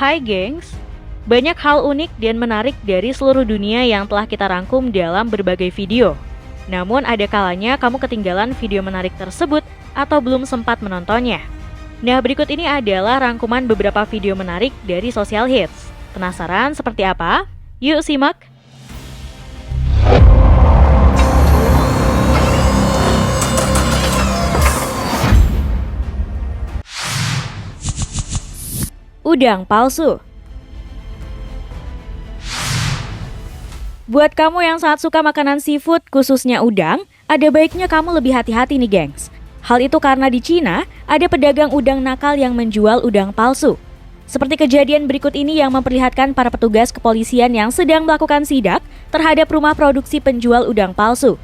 Hai gengs, banyak hal unik dan menarik dari seluruh dunia yang telah kita rangkum dalam berbagai video. Namun ada kalanya kamu ketinggalan video menarik tersebut atau belum sempat menontonnya. Nah, berikut ini adalah rangkuman beberapa video menarik dari Social Hits. Penasaran seperti apa? Yuk simak! Udang palsu. Buat kamu yang sangat suka makanan seafood, khususnya udang, ada baiknya kamu lebih hati-hati nih gengs. Hal itu karena di Cina, ada pedagang udang nakal yang menjual udang palsu. Seperti kejadian berikut ini yang memperlihatkan para petugas kepolisian yang sedang melakukan sidak terhadap rumah produksi penjual udang palsu.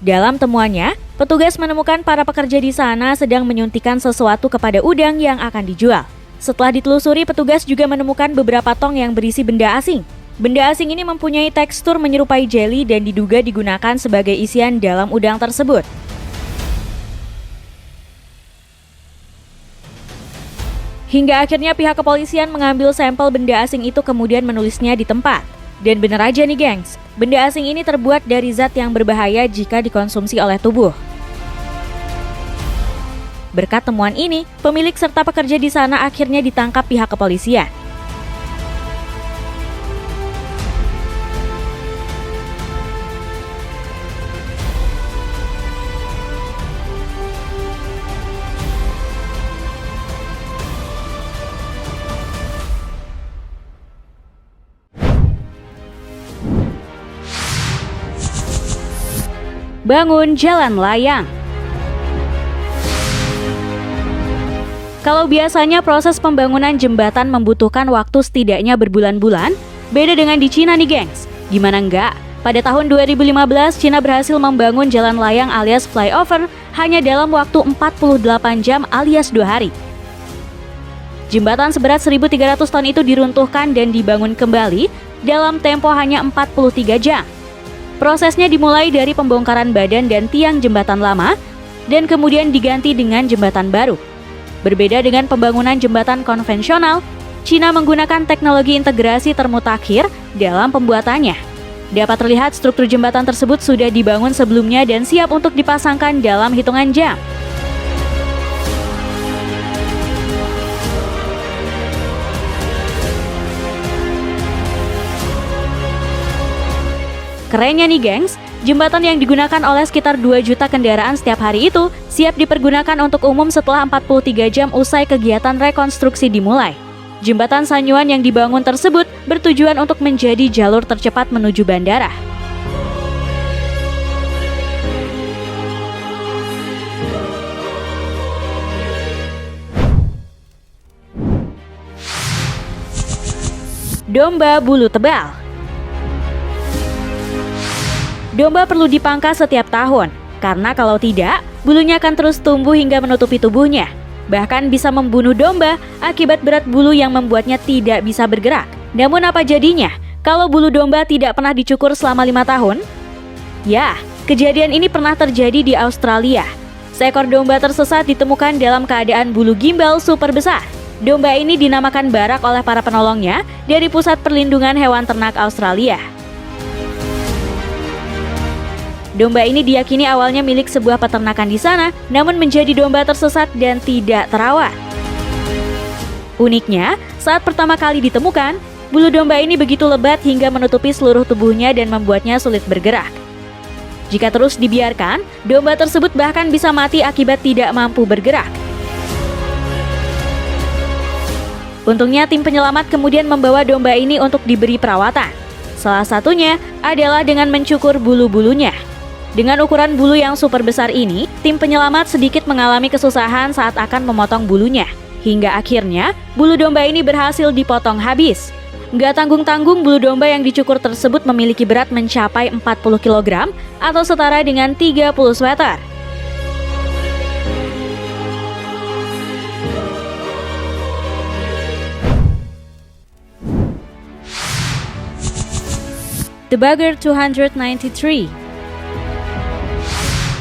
Dalam temuannya, petugas menemukan para pekerja di sana sedang menyuntikkan sesuatu kepada udang yang akan dijual. Setelah ditelusuri, petugas juga menemukan beberapa tong yang berisi benda asing. Benda asing ini mempunyai tekstur menyerupai jelly dan diduga digunakan sebagai isian dalam udang tersebut. Hingga akhirnya pihak kepolisian mengambil sampel benda asing itu kemudian menulisnya di tempat. Dan bener aja nih gengs, benda asing ini terbuat dari zat yang berbahaya jika dikonsumsi oleh tubuh. Berkat temuan ini, pemilik serta pekerja di sana akhirnya ditangkap pihak kepolisian. Bangun jalan layang. Kalau biasanya proses pembangunan jembatan membutuhkan waktu setidaknya berbulan-bulan, beda dengan di Cina nih gengs. Gimana enggak? Pada tahun 2015, Cina berhasil membangun jalan layang alias flyover hanya dalam waktu 48 jam alias 2 hari. Jembatan seberat 1.300 ton itu diruntuhkan dan dibangun kembali dalam tempo hanya 43 jam. Prosesnya dimulai dari pembongkaran badan dan tiang jembatan lama dan kemudian diganti dengan jembatan baru. Berbeda dengan pembangunan jembatan konvensional, Cina menggunakan teknologi integrasi termutakhir dalam pembuatannya. Dapat terlihat struktur jembatan tersebut sudah dibangun sebelumnya dan siap untuk dipasangkan dalam hitungan jam. Kerennya nih gengs, jembatan yang digunakan oleh sekitar 2 juta kendaraan setiap hari itu siap dipergunakan untuk umum setelah 43 jam usai kegiatan rekonstruksi dimulai. Jembatan Sanyuan yang dibangun tersebut bertujuan untuk menjadi jalur tercepat menuju bandara. Domba bulu tebal. Domba perlu dipangkas setiap tahun, karena kalau tidak, bulunya akan terus tumbuh hingga menutupi tubuhnya. Bahkan bisa membunuh domba akibat berat bulu yang membuatnya tidak bisa bergerak. Namun apa jadinya kalau bulu domba tidak pernah dicukur selama 5 tahun? Ya, kejadian ini pernah terjadi di Australia. Seekor domba tersesat ditemukan dalam keadaan bulu gimbal super besar. Domba ini dinamakan Barak oleh para penolongnya dari Pusat Perlindungan Hewan Ternak Australia. Domba ini diyakini awalnya milik sebuah peternakan di sana, namun menjadi domba tersesat dan tidak terawat. Uniknya, saat pertama kali ditemukan, bulu domba ini begitu lebat hingga menutupi seluruh tubuhnya dan membuatnya sulit bergerak. Jika terus dibiarkan, domba tersebut bahkan bisa mati akibat tidak mampu bergerak. Untungnya tim penyelamat kemudian membawa domba ini untuk diberi perawatan. Salah satunya adalah dengan mencukur bulu-bulunya. Dengan ukuran bulu yang super besar ini, tim penyelamat sedikit mengalami kesusahan saat akan memotong bulunya. Hingga akhirnya, bulu domba ini berhasil dipotong habis. Nggak tanggung-tanggung, bulu domba yang dicukur tersebut memiliki berat mencapai 40 kg atau setara dengan 30 sweater. The Bugger 293.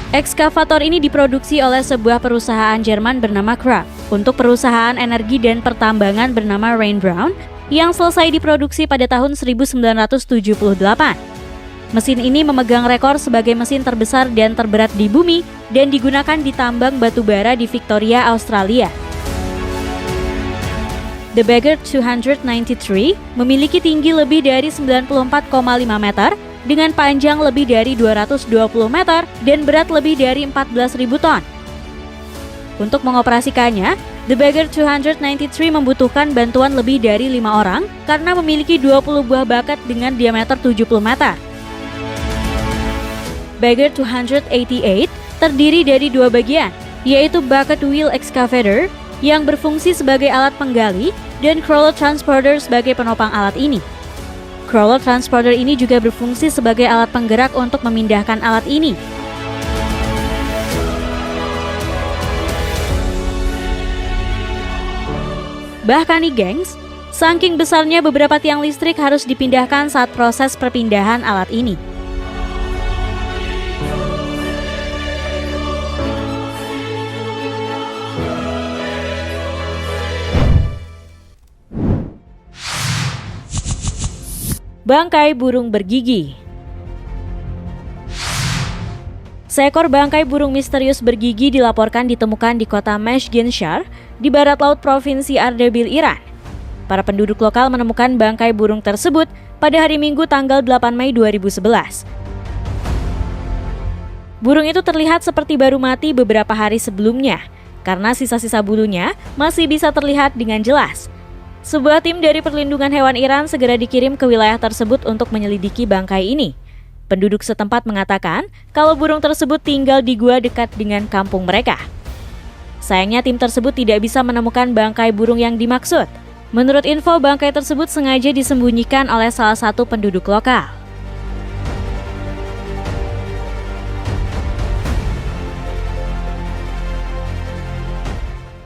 Ekskavator ini diproduksi oleh sebuah perusahaan Jerman bernama Krupp untuk perusahaan energi dan pertambangan bernama Rain Brown yang selesai diproduksi pada tahun 1978. Mesin ini memegang rekor sebagai mesin terbesar dan terberat di bumi dan digunakan di tambang batu bara di Victoria, Australia. The Bagger 293 memiliki tinggi lebih dari 94,5 meter dengan panjang lebih dari 220 meter dan berat lebih dari 14.000 ton. Untuk mengoperasikannya, The Bagger 293 membutuhkan bantuan lebih dari 5 orang karena memiliki 20 buah baket dengan diameter 70 meter. Bagger 288 terdiri dari 2 bagian, yaitu bucket wheel excavator yang berfungsi sebagai alat penggali dan crawler transporter sebagai penopang alat ini. Crawler transporter ini juga berfungsi sebagai alat penggerak untuk memindahkan alat ini. Bahkan nih gengs, saking besarnya beberapa tiang listrik harus dipindahkan saat proses perpindahan alat ini. Bangkai burung bergigi. Seekor bangkai burung misterius bergigi dilaporkan ditemukan di kota Mashginshar di barat laut provinsi Ardabil, Iran. Para penduduk lokal menemukan bangkai burung tersebut pada hari Minggu tanggal 8 Mei 2011. Burung itu terlihat seperti baru mati beberapa hari sebelumnya karena sisa-sisa bulunya masih bisa terlihat dengan jelas. Sebuah tim dari perlindungan hewan Iran segera dikirim ke wilayah tersebut untuk menyelidiki bangkai ini. Penduduk setempat mengatakan kalau burung tersebut tinggal di gua dekat dengan kampung mereka. Sayangnya tim tersebut tidak bisa menemukan bangkai burung yang dimaksud. Menurut info, bangkai tersebut sengaja disembunyikan oleh salah satu penduduk lokal.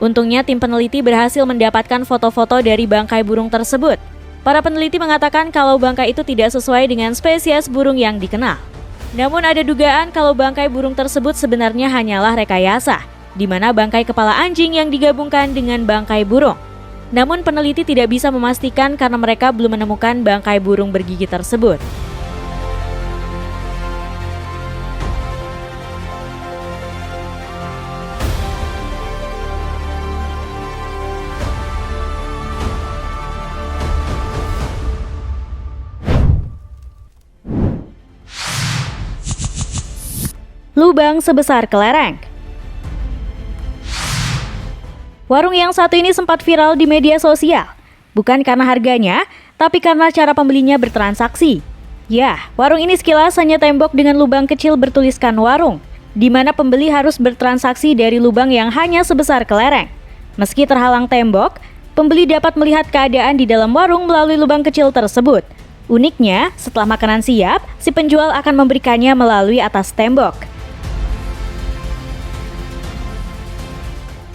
Untungnya tim peneliti berhasil mendapatkan foto-foto dari bangkai burung tersebut. Para peneliti mengatakan kalau bangkai itu tidak sesuai dengan spesies burung yang dikenal. Namun ada dugaan kalau bangkai burung tersebut sebenarnya hanyalah rekayasa, di mana bangkai kepala anjing yang digabungkan dengan bangkai burung. Namun peneliti tidak bisa memastikan karena mereka belum menemukan bangkai burung bergigi tersebut. Lubang sebesar kelereng. Warung yang satu ini sempat viral di media sosial, bukan karena harganya, tapi karena cara pembelinya bertransaksi. Ya, warung ini sekilas hanya tembok dengan lubang kecil bertuliskan warung, di mana pembeli harus bertransaksi dari lubang yang hanya sebesar kelereng. Meski terhalang tembok, pembeli dapat melihat keadaan di dalam warung melalui lubang kecil tersebut. Uniknya, setelah makanan siap, si penjual akan memberikannya melalui atas tembok.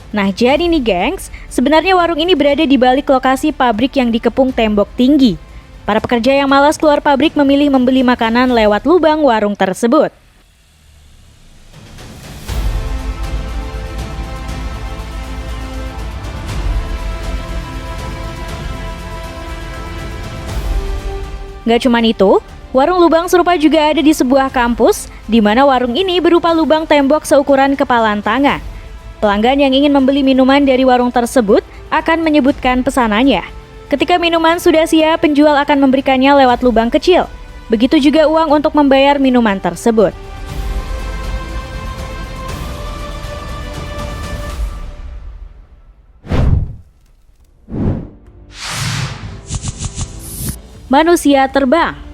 Nah jadi nih gengs, sebenarnya warung ini berada di balik lokasi pabrik yang dikepung tembok tinggi. Para pekerja yang malas keluar pabrik memilih membeli makanan lewat lubang warung tersebut. Gak cuman itu, warung lubang serupa juga ada di sebuah kampus, di mana warung ini berupa lubang tembok seukuran kepalan tangan. Pelanggan yang ingin membeli minuman dari warung tersebut akan menyebutkan pesanannya. Ketika minuman sudah siap, penjual akan memberikannya lewat lubang kecil. Begitu juga uang untuk membayar minuman tersebut. Manusia terbang.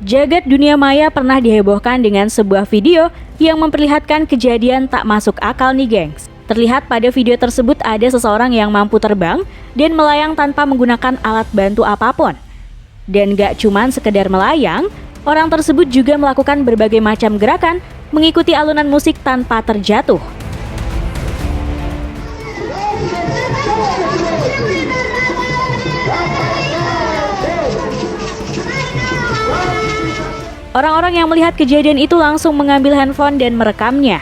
Jagat dunia maya pernah dihebohkan dengan sebuah video yang memperlihatkan kejadian tak masuk akal nih gengs. Terlihat pada video tersebut ada seseorang yang mampu terbang dan melayang tanpa menggunakan alat bantu apapun. Dan gak cuman sekedar melayang, orang tersebut juga melakukan berbagai macam gerakan mengikuti alunan musik tanpa terjatuh. Orang-orang yang melihat kejadian itu langsung mengambil handphone dan merekamnya.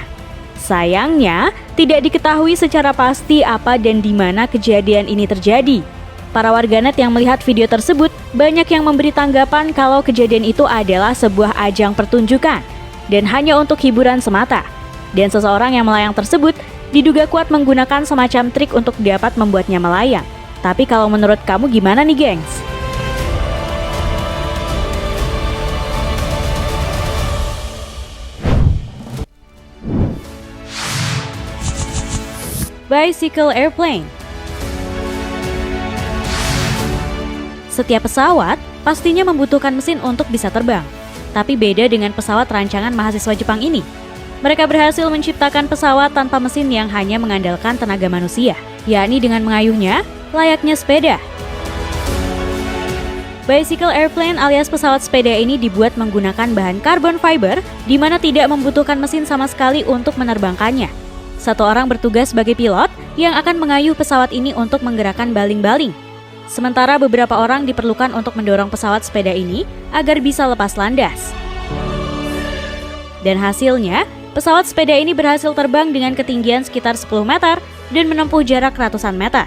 Sayangnya, tidak diketahui secara pasti apa dan di mana kejadian ini terjadi. Para warganet yang melihat video tersebut banyak yang memberi tanggapan kalau kejadian itu adalah sebuah ajang pertunjukan dan hanya untuk hiburan semata. Dan seseorang yang melayang tersebut diduga kuat menggunakan semacam trik untuk dapat membuatnya melayang. Tapi kalau menurut kamu gimana nih, gengs? Bicycle airplane. Setiap pesawat pastinya membutuhkan mesin untuk bisa terbang. Tapi beda dengan pesawat rancangan mahasiswa Jepang ini. Mereka berhasil menciptakan pesawat tanpa mesin yang hanya mengandalkan tenaga manusia, yakni dengan mengayuhnya layaknya sepeda. Bicycle airplane alias pesawat sepeda ini dibuat menggunakan bahan carbon fiber di mana tidak membutuhkan mesin sama sekali untuk menerbangkannya. Satu orang bertugas sebagai pilot yang akan mengayuh pesawat ini untuk menggerakkan baling-baling. Sementara beberapa orang diperlukan untuk mendorong pesawat sepeda ini agar bisa lepas landas. Dan hasilnya, pesawat sepeda ini berhasil terbang dengan ketinggian sekitar 10 meter dan menempuh jarak ratusan meter.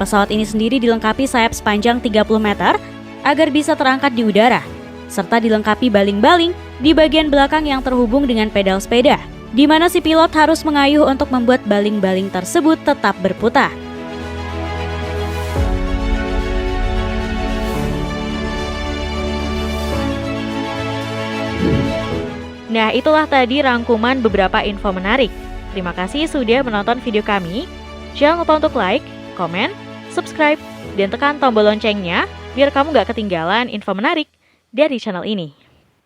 Pesawat ini sendiri dilengkapi sayap sepanjang 30 meter agar bisa terangkat di udara, serta dilengkapi baling-baling di bagian belakang yang terhubung dengan pedal sepeda, di mana si pilot harus mengayuh untuk membuat baling-baling tersebut tetap berputar. Nah, itulah tadi rangkuman beberapa info menarik. Terima kasih sudah menonton video kami. Jangan lupa untuk like, komen, subscribe, dan tekan tombol loncengnya biar kamu gak ketinggalan info menarik dari channel ini.